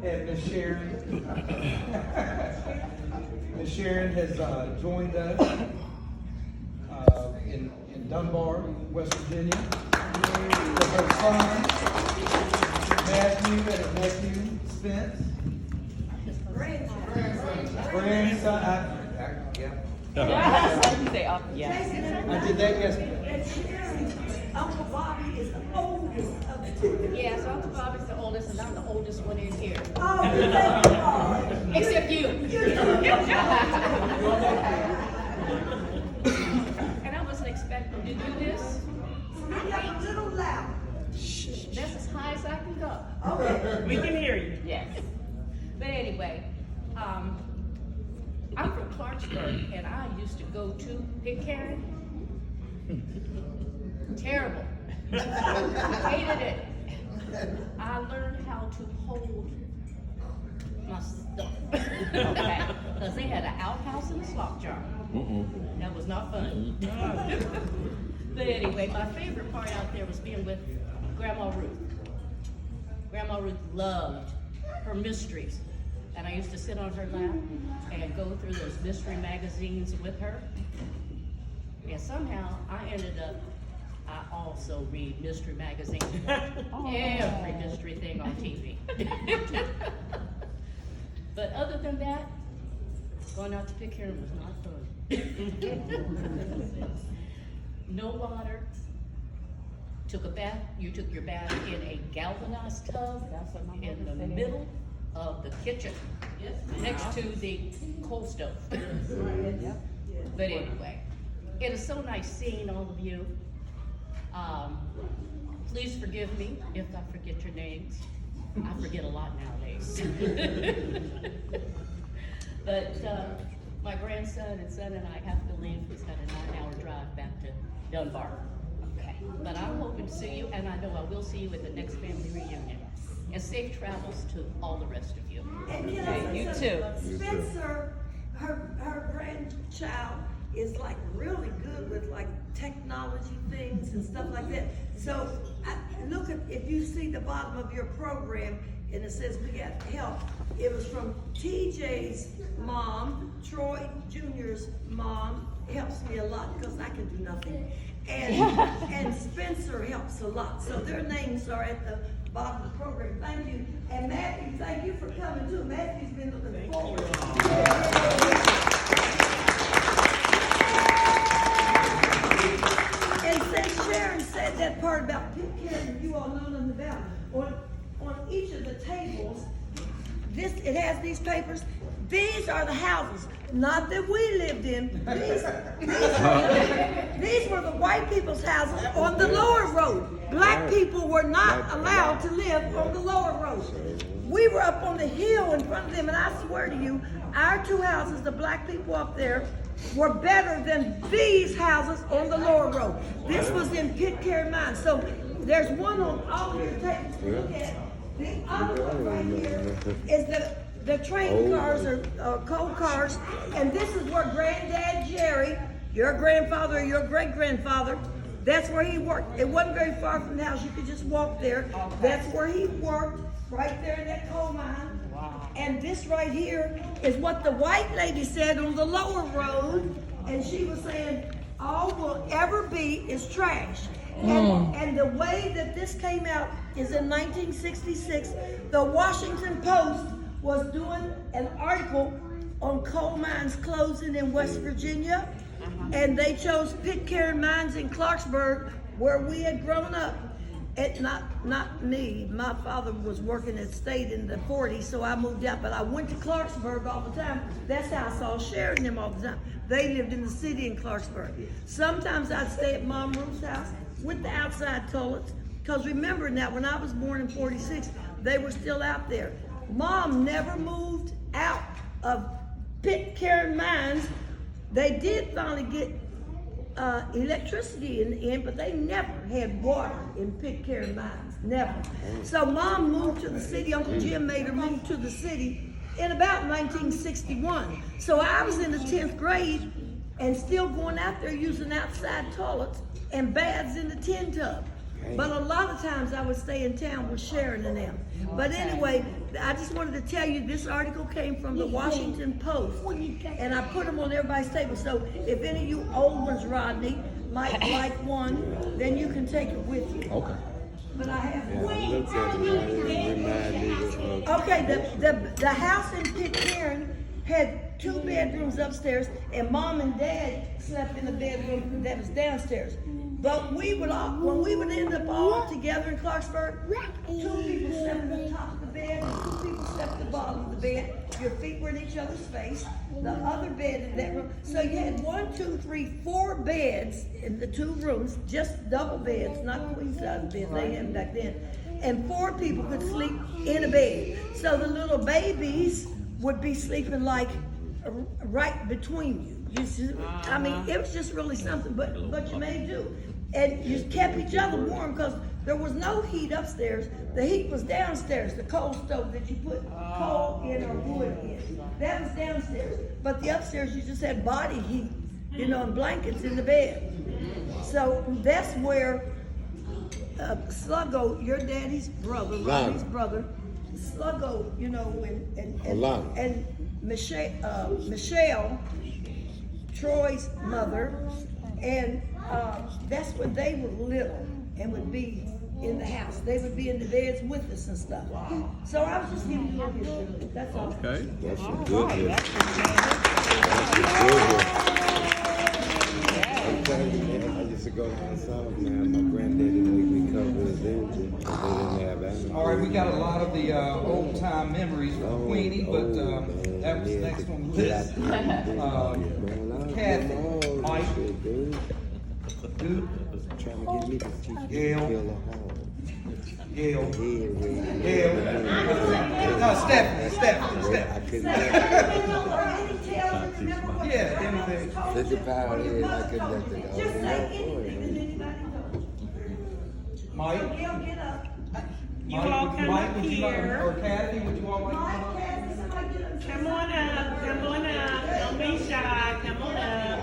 And Miss Sharon. Miss Sharon has joined us in Dunbar, West Virginia, with her son, Matthew, and her nephew, Spence. Grandson. Yeah. I did that yesterday. Uncle Bobby is the oldest of the two. Yes, Uncle Bobby's the oldest, and I'm the oldest one in here. Oh, thank God. Except you. And I wasn't expecting to do this. Speak up a little loud. That's as high as I can go. Okay. We can hear you. Yes. But anyway, I'm from Clarksburg, and I used to go to Pitcairn. Terrible. Hated it. I learned how to hold my stuff. Okay. Because they had an outhouse and a slop jar. That was not fun. But anyway, my favorite part out there was being with Grandma Ruth. Grandma Ruth loved her mysteries. And I used to sit on her lap and go through those mystery magazines with her. And somehow I ended up, I also read mystery magazines. Every mystery thing on TV. But other than that, going out to Pitcairn was not fun. No water. Took a bath, you took your bath in a galvanized tub in the middle of the kitchen, next to the coal stove. But anyway, it is so nice seeing all of you. Please forgive me if I forget your names. I forget a lot nowadays. But my grandson and son and I have to leave. He's got a 9-hour drive back to Dunbar. Okay. But I'm hoping to see you, and I know I will see you at the next family reunion. And safe travels to all the rest of you. And can I say You something? too. Spencer, her grandchild is like really good with like technology things and stuff like that. So look at, if you see the bottom of your program and it says we got help, it was from TJ's mom, Troy Jr.'s mom, helps me a lot because I can do nothing. And Spencer helps a lot. So their names are at the bottom of the program. Thank you. And Matthew, thank you for coming too. Matthew's been looking forward. And since Sharon said that part about Pitcairn, you all know nothing about it. On each of the tables, it has these papers. These are the houses, not that we lived in. These were the white people's houses on the lower road. Black people were not allowed to live on the lower road. We were up on the hill in front of them, and I swear to you, our two houses, the black people up there, were better than these houses on the lower road. This was in Pitcairn Mine. So there's one on all of your tables to look at. The other one right here is the train cars or coal cars, and this is where Granddad Jerry, your grandfather or your great-grandfather, that's where he worked. It wasn't very far from the house. You could just walk there. That's where he worked, right there in that coal mine. Wow. And this right here is what the white lady said on the lower road, and she was saying, all will ever be is trash. And the way that this came out is in 1966, the Washington Post was doing an article on coal mines closing in West Virginia, and they chose Pitcairn Mines in Clarksburg, where we had grown up. Not me. My father was working at State in the 40s, so I moved out, but I went to Clarksburg all the time. That's how I saw Sharon and them all the time. They lived in the city in Clarksburg. Sometimes I'd stay at Mom Ruth's house with the outside toilets, because remember now, when I was born in 46, they were still out there. Mom never moved out of Pitcairn Mines. They did finally get electricity in the end, but they never had water in Pitcairn Mines, never. So Mom moved to the city. Uncle Jim made her move to the city in about 1961. So I was in the 10th grade and still going out there using outside toilets and baths in the tin tub. But a lot of times I would stay in town with Sharon and them. But anyway, I just wanted to tell you, this article came from the Washington Post, and I put them on everybody's table. So if any of you old ones, Rodney, might like one, then you can take it with you. Okay. But I have Yeah, I looked at it, it reminded me of. Okay, the house in Pitcairn had 2 bedrooms upstairs, and Mom and Dad slept in the bedroom that was downstairs. But we would all, when we would end up all together in Clarksburg, 2 people slept at the top of the bed, and 2 people slept at the bottom of the bed. Your feet were in each other's face. The other bed in that room. So you had 1, 2, 3, 4 beds in the 2 rooms, just double beds, not queen size beds they had back then. And 4 people could sleep in a bed. So the little babies would be sleeping like right between you. I mean, it was just really something, but you may do. And you kept each other warm because there was no heat upstairs. The heat was downstairs, the coal stove that you put coal in or wood in. That was downstairs. But the upstairs, you just had body heat, you know, and blankets in the bed. So that's where Sluggo, your daddy's brother, Ronnie's brother, Sluggo, you know, and Michelle, Troy's mother, and that's when they were little and would be in the house. They would be in the beds with us and stuff. So I was just giving you a little history. That's all. Okay. That's some good history. That's some good history. I'm telling you, man, I used to go down south, man. My granddaddy made me cover his engine. They didn't have animals. All right, we got a lot of the old time memories from Queenie, but that was the next one. Liz, Kathy, Mike, Duke, Trying to get me to teach me Gail. to kill a hog. Gail, Yeah, Gail. No, Stephanie. I couldn't Yeah, anything. Such a power is, I couldn't let the dog. Just say anything and anybody knows. Mike, So Gail, get up. Mike, would you like, or Kathy, would you all like to Mike, come up? Kathy, somebody get up. Come on up, come on up. Don't be shy, come on up.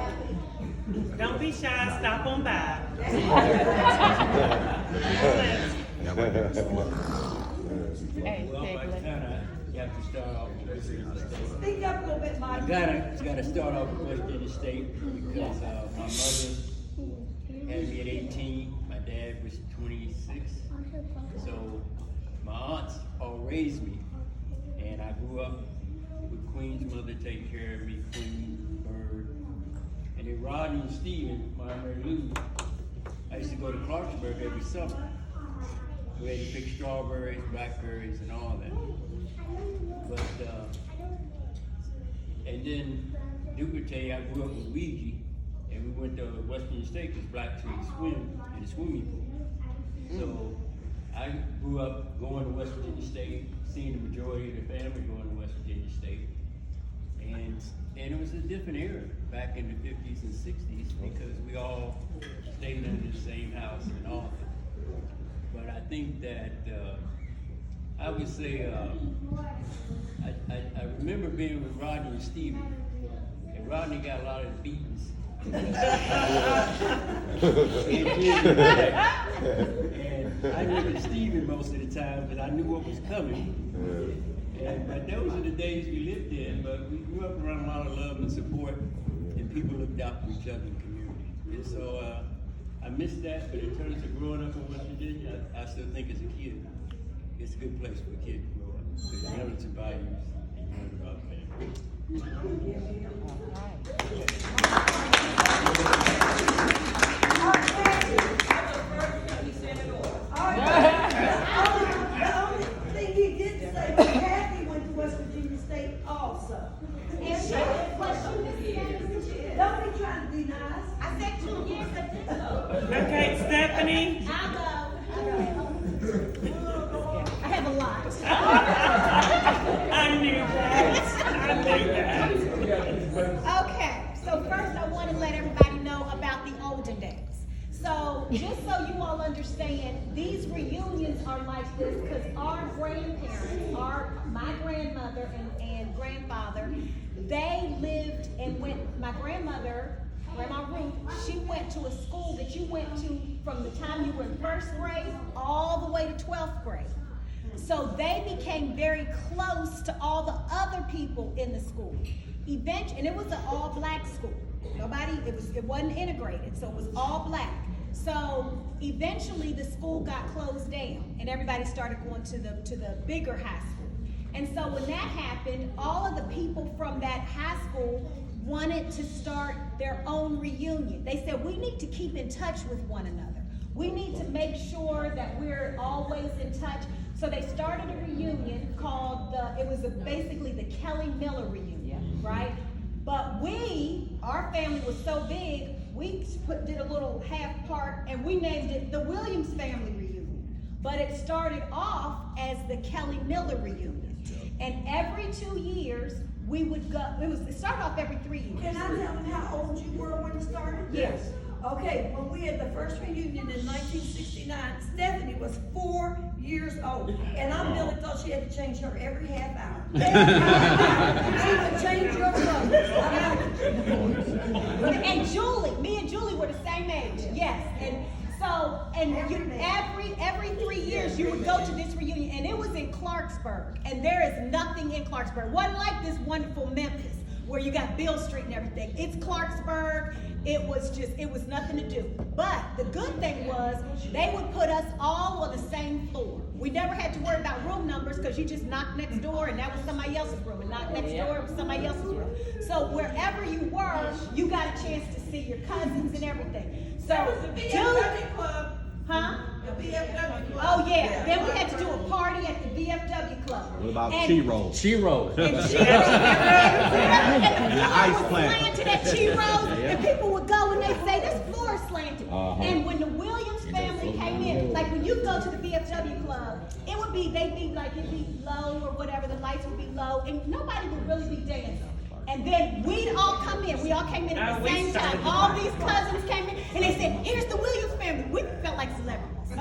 Don't be shy, stop on by. Hey, Well, I Piglet. kinda have to start off with Speak up a little bit, Mike. I gotta start off with West Virginia State because my mother had me at 18, my dad was 26. So my aunts all raised me, and I grew up with Queen's mother taking care of me, Queen, Bird, and then Rodney and Steven, my Mary Lou. I used to go to Clarksburg every summer. We had to pick strawberries, blackberries, and all that. But, and then Dupertay, I grew up with Ouija, and we went to Western State because Black Trees swim in the swimming pool. So I grew up going to West Virginia State, seeing the majority of the family going to West Virginia State. And it was a different era back in the 50s and 60s because we all stayed in the same house and all that. But I think that I would say I remember being with Rodney and Steven, and Rodney got a lot of beatings. And I lived with Steven most of the time, but I knew what was coming. But those are the days we lived in. But we grew up around a lot of love and support, and people looked out for each other in the community. And so I miss that, but in terms of growing up in West Virginia, I still think as a kid, it's a good place for a kid to grow up. Because you learn some values and you learn about family. The only thing he did say was Kathy went to West Virginia State also. Don't be trying to be nice. I said 2 years ago. Okay, Stephanie. I'll go. I have a lot. I knew that. Okay, so first I want to let everybody know about the olden days. So just so you all understand, these reunions are like this because our grandparents, my grandmother and grandfather, they lived and went, my grandmother Grandma Ruth, she went to a school that you went to from the time you were in first grade all the way to 12th grade. So they became very close to all the other people in the school. Eventually, and it was an all-black school. It wasn't integrated, so it was all black. So eventually the school got closed down and everybody started going to the bigger high school. And so when that happened, all of the people from that high school wanted to start their own reunion. They said, we need to keep in touch with one another. We need to make sure that we're always in touch. So they started a reunion called basically the Kelly Miller reunion, right? But our family was so big, we did a little half part and we named it the Williams Family Reunion. But it started off as the Kelly Miller reunion. And every 2 years, we would go, it started off every 3 years. Can I tell them how old you were when it started? Yes. Okay, when we had the first reunion in 1969, Stephanie was 4 years old. And I really thought she had to change her every half hour. She would change her clothes. And Julie, me and Julie were the same age, yes. Every 3 years you would go to this reunion, and it was in Clarksburg, and there is nothing in Clarksburg. It wasn't like this wonderful Memphis where you got Beale Street and everything. It's Clarksburg. It was nothing to do. But the good thing was they would put us all on the same floor. We never had to worry about room numbers because you just knocked next door and that was somebody else's room, and knocked next door was somebody else's room. So wherever you were, you got a chance to see your cousins and everything. So That was the VFW club. Huh? The VFW club. Oh yeah. Then we had to do a party at the VFW club. What about And- Chi-Rolls? Chi-Rolls. And Chi-Rolls, and the floor ice was plant. slanted at Chi-Rolls, and people would go and they'd say, this floor is slanted. Uh-huh. And when the Williams family came in, like when you go to the VFW club, it'd be low or whatever, the lights would be low, and nobody would really be dancing. And then we'd all come in. We all came in at the We same time. started All the these cousins came in, and they said, here's the Williams family. We felt like celebrities. We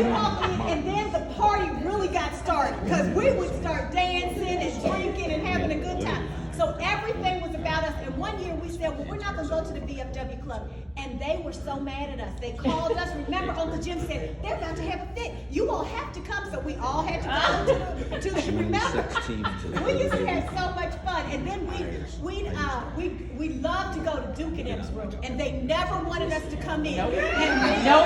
walked in, and then the party really got started, because we would start dancing and drinking and having a good time. So everything was about us. And one year we said, well, we're not going to go to the VFW club. And they were so mad at us. They called us. Remember, Uncle Jim said, they're about to have a fit. You all have to come. So we all had to go to the remember? We used to have so much fun. And then we loved to go to Duke and M's room. And they never wanted us to come in. Nope. And Nope.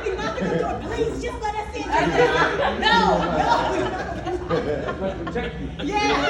we're not going to do it. Please, just let us in. No. Yeah.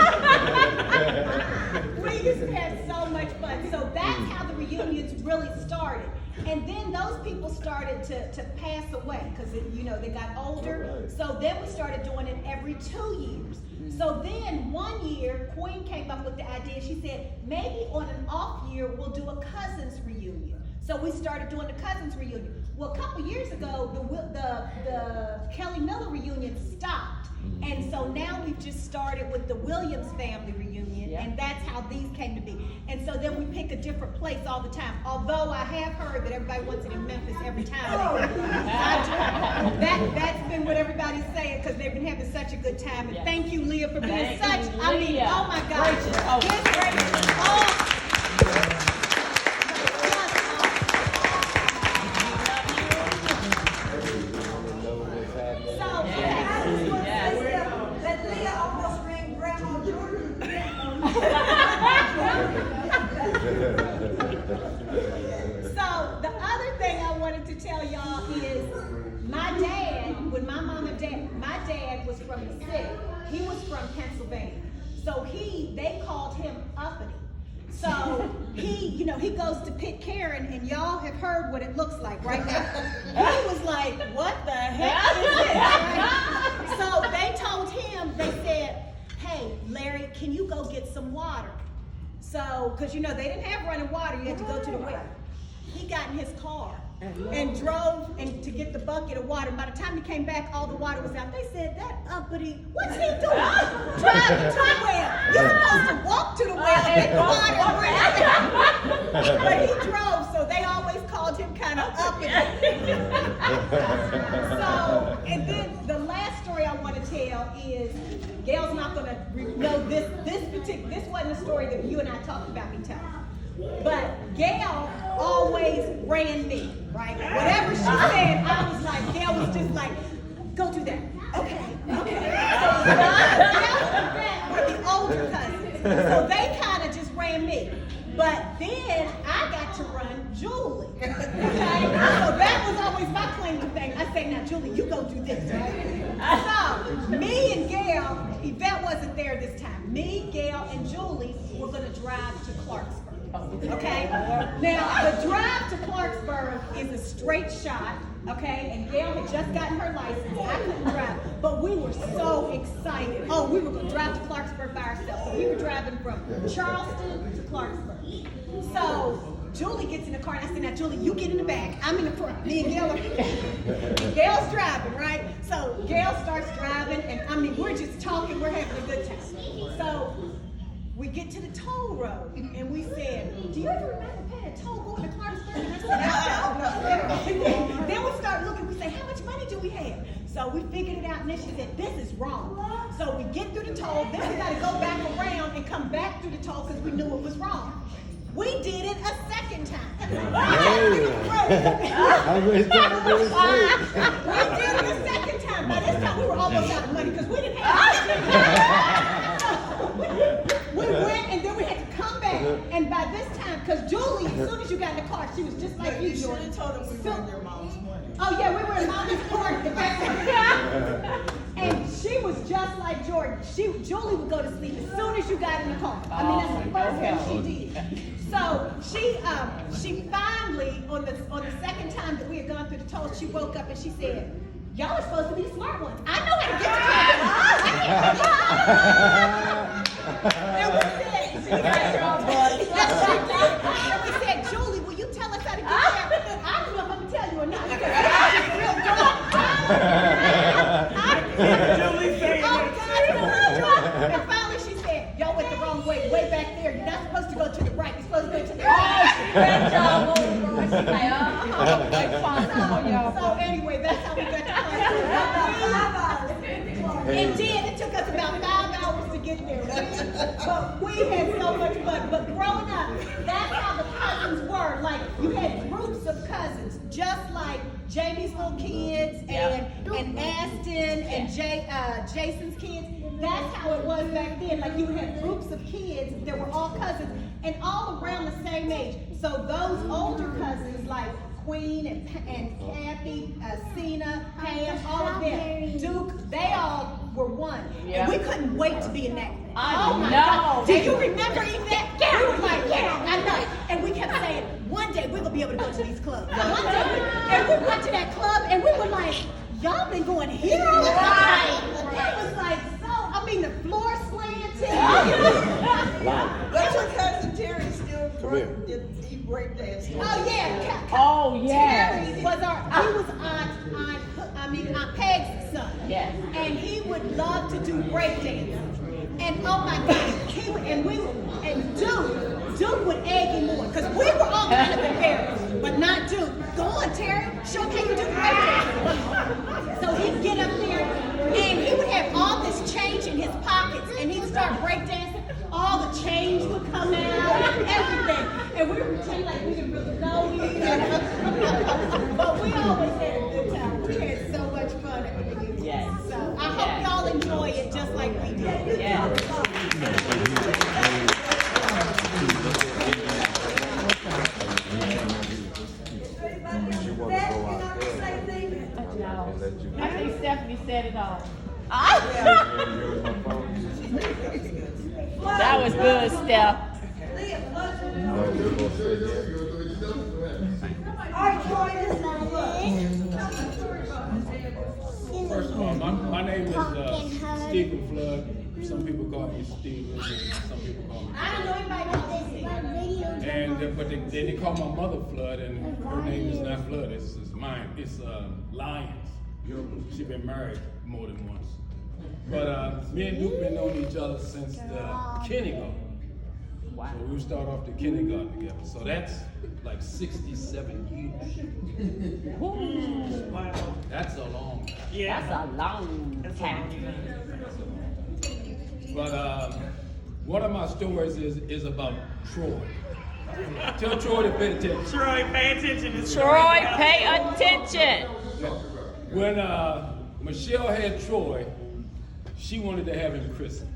We used to have so much fun. So that's how the reunions really started. And then those people started to pass away because they got older. So then we started doing it every 2 years. So then one year, Queen came up with the idea. She said, maybe on an off year, we'll do a cousins reunion. So we started doing the cousins reunion. Well, a couple years ago, the Kelly Miller reunion stopped. And so now we've just started with the Williams family reunion, and that's how these came to be. And so then we pick a different place all the time. Although I have heard that everybody wants it in Memphis every time. That's been what everybody's saying because they've been having such a good time. And thank you, Leah, for being Thank such. you, I mean, Leah. oh my gosh, Gracious. Oh. this gracious. Oh. So, I just want to Yes. say something, that Leah almost ran Grandma Jordan. So the other thing I wanted to tell y'all is my dad was from the city. He was from Pennsylvania. So they called him uppity. So he goes to Pitcairn, and y'all have heard what it looks like right now. He was like, what the heck is this? Right? So they told him, they said, hey, Larry, can you go get some water? So, because they didn't have running water, you had to go to the well. He got in his car and drove to get the bucket of water. By the time he came back, all the water was out. They said, that uppity, what's he doing? Driving to the well. You're supposed to walk to the well and get the water. But he drove, so they always called him kind of uppity. So, and then the last story I want to tell is, Gail's not going to know this wasn't a story that you and I talked about me telling. But Gail always ran me, right? Whatever she said, I was like, Gail was just like, go do that. Okay. So Gail and Yvette were the older cousins. So they kind of just ran me. But then I got to run Julie. Okay? So that was always my claim to fame. I say, now Julie, you go do this, right? So me and Gail, Yvette wasn't there this time. Me, Gail, and Julie were gonna drive to Clarksburg. Okay? Now the drive to Clarksburg is a straight shot. Okay, and Gail had just gotten her license. I couldn't drive, but we were so excited. Oh, we were going to drive to Clarksburg by ourselves. So we were driving from Charleston to Clarksburg. So Julie gets in the car, and I said, now Julie, you get in the back. I'm in the front. Me and Gail are Gail's driving, right? So Gail starts driving, and I mean, we're just talking. We're having a good time. So we get to the toll road, and we said, do you ever remember paying a toll going to Clarksburg? And I said, I don't. Then we start looking, we say, how much money do we have? So we figured it out, and then she said, this is wrong. So we get through the toll, then we got to go back around and come back through the toll because we knew it was wrong. We did it a second time. I wish that We did it a second time. By this time, we were almost out of money because we didn't have We went and then we had to come back. And by this time, because Julie, as soon as you got in the car, she was just like you, Jordan. You told them we were in your mom's money. Oh yeah, we were in mommy's car. And she was just like Jordan. Julie would go to sleep as soon as you got in the car. I mean, that's the first thing she did. So she finally, on the second time that we had gone through the toll, she woke up and she said, y'all are supposed to be the smart ones. I know how to get to and we said, Julie, will you tell us how to get there? I don't know if I'm gonna tell you or not. Julie saying Oh, and finally she said, y'all went the wrong way, way back there. You're not supposed to go to the right. You're supposed to go to the right. Great job, She's like, So anyway, that's how we got to Clarksburg. It did. It took us about 5 hours to get there. But we had so much fun. But growing up, that's how the cousins were. Like, you had groups of cousins, just like Jamie's little kids and Aston and Jason's kids. That's how it was back then. Like, you had groups of kids that were all cousins and all around the same age. So those older cousins, like Queen and Kathy, Cena, Pam, all of them, Duke, they all were one. Yeah. And we couldn't wait to be in that. I Oh my know. God. Do you remember that? We were like, yeah, I know. And we kept saying, one day we're going to be able to go to these clubs. One day. And we went to that club and we were like, y'all been going here all the time. It was like, I mean, the floor slanted. But your cousin Terry still break dance. Oh yeah. oh yeah. Terry was Aunt Peg's son. Yes. And he would love to do breakdancing. And oh my gosh, Duke would egg him on because we were all kind of embarrassed, but not Duke. Go on, Terry, show me how you do breakdancing. So he'd get up there and he would have all this change in his pockets, and he'd start breakdancing. All the change would come out, everything, and we would pretend like we didn't really know each other. But we always had a good time. We had so much fun at the reunion. Yes. So I hope y'all enjoy it just like we did. Yeah. I think Stephanie said it all. That was good, Steph. First of all, my name is Stephen Flood. Some people call me Steven, some people call me. I don't know anybody called this. And but they call my mother Flood, and her name is not Flood. It's mine. It's Lyons. She's been married more than once. But me and Duke been knowing each other since the kindergarten. Wow. So we start off the kindergarten together. So that's like 67 years. Wow. That's a long time. Yeah. That's a long time. But one of my stories is about Troy. Tell Troy to pay attention. Troy, pay attention to Troy, pay attention. When Michelle had Troy, she wanted to have him christened.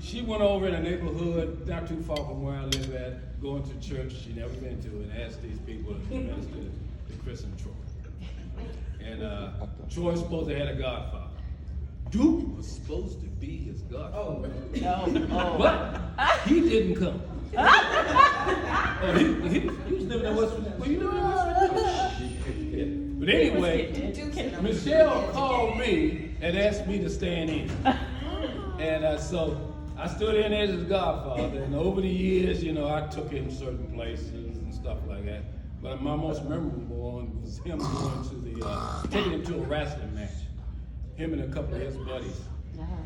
She went over in a neighborhood not too far from where I live at, going to church she never been to, and asked these people to minister to christen Troy. And Troy was supposed to have a godfather. Duke was supposed to be his godfather. But he didn't come. Oh, he was living in West Virginia. Well, you know in West Virginia. But anyway, Michelle called me and asked me to stand in. And so I stood in as his godfather. And over the years, you know, I took him certain places and stuff like that. But my most memorable one was him going to taking him to a wrestling match. Him and a couple of his buddies.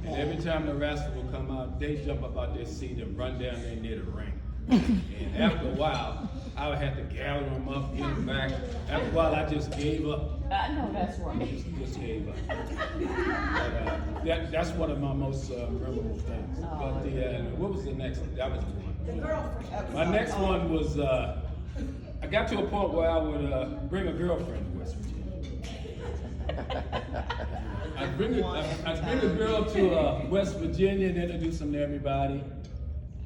And every time the wrestler would come out, they jump up out their seat and run down there near the ring. And after a while, I would have to gather them up, get them back. After a while, I just gave up. I know that's right. Just gave up. But, that's one of my most memorable things. But what was the next one? That was one. The girlfriend. My next one was, I got to a point where I would bring a girlfriend to West Virginia. I'd bring a girl to West Virginia and introduce them to everybody.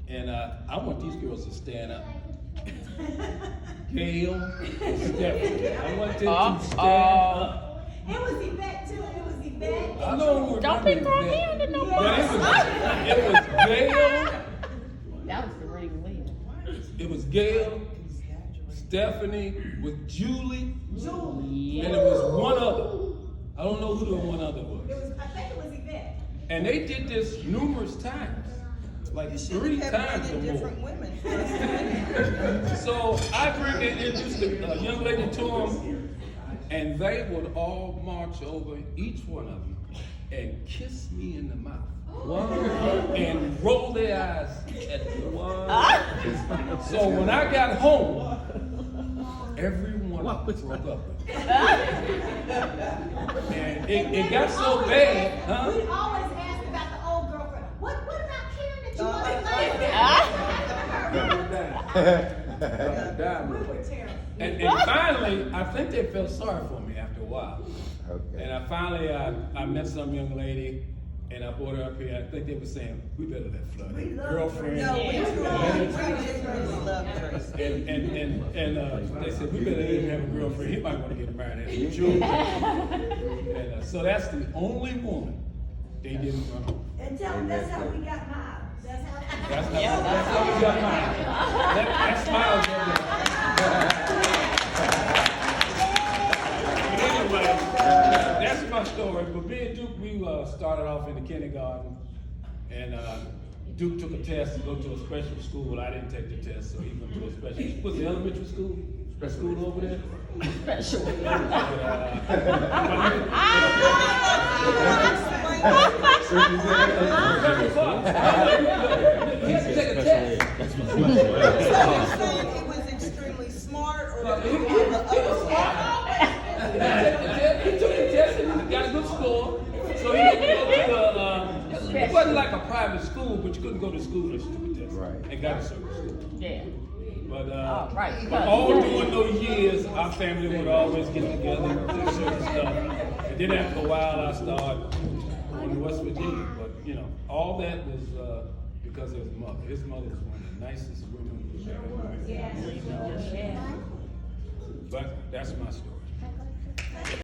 And I want these girls to stand up. Gail, Stephanie. I want them to stand up. It was Yvette too, it was Yvette. I don't Don't be throwing me under no But bus. it was Gail. That was the ring leader. It was Gail, Stephanie, with Julie, Julie. and it was one other. I don't know who the one other was. I think it was Yvette. And they did this numerous times, like You should 3 have times or been more. different women. So I introduced a young lady to them, and they would all march over each one of them and kiss me in the mouth. And roll their eyes at me. So when I got home, every one of them broke up with me. And it got so bad, huh? We always ask about the old girlfriend. What about Karen that you wasn't like? And finally, I think they felt sorry for me after a while. Okay. And I met some young lady, and I brought her up here. I think they were saying, we better let Flood have a girlfriend. No, we genuinely love Tracy. And they said, we better let him have a girlfriend. He might want to get married and have some children. And so that's the only one they didn't run on. And tell them that's how we got mine. That's how. That's how we got mine. That smiles every day. Anyway, that's my story. But me and Duke, we started off in the kindergarten, and Duke took a test to go to a special school. I didn't take the test, so he went to a special. Was it elementary school? School over there? Special. He had to take a test. So you're saying he was extremely smart or on the other side? He took the test and got a good score. So he had to go to it wasn't like a private school, but you couldn't go to school unless you took a test. Right. And got a service school. Yeah. But Right. but all during those years, our family would always get together and do certain stuff. And then after a while, I started going to West Virginia. But you know, all that was because of his mother. His mother was one of the nicest women we've ever met. Yeah. But that's my story.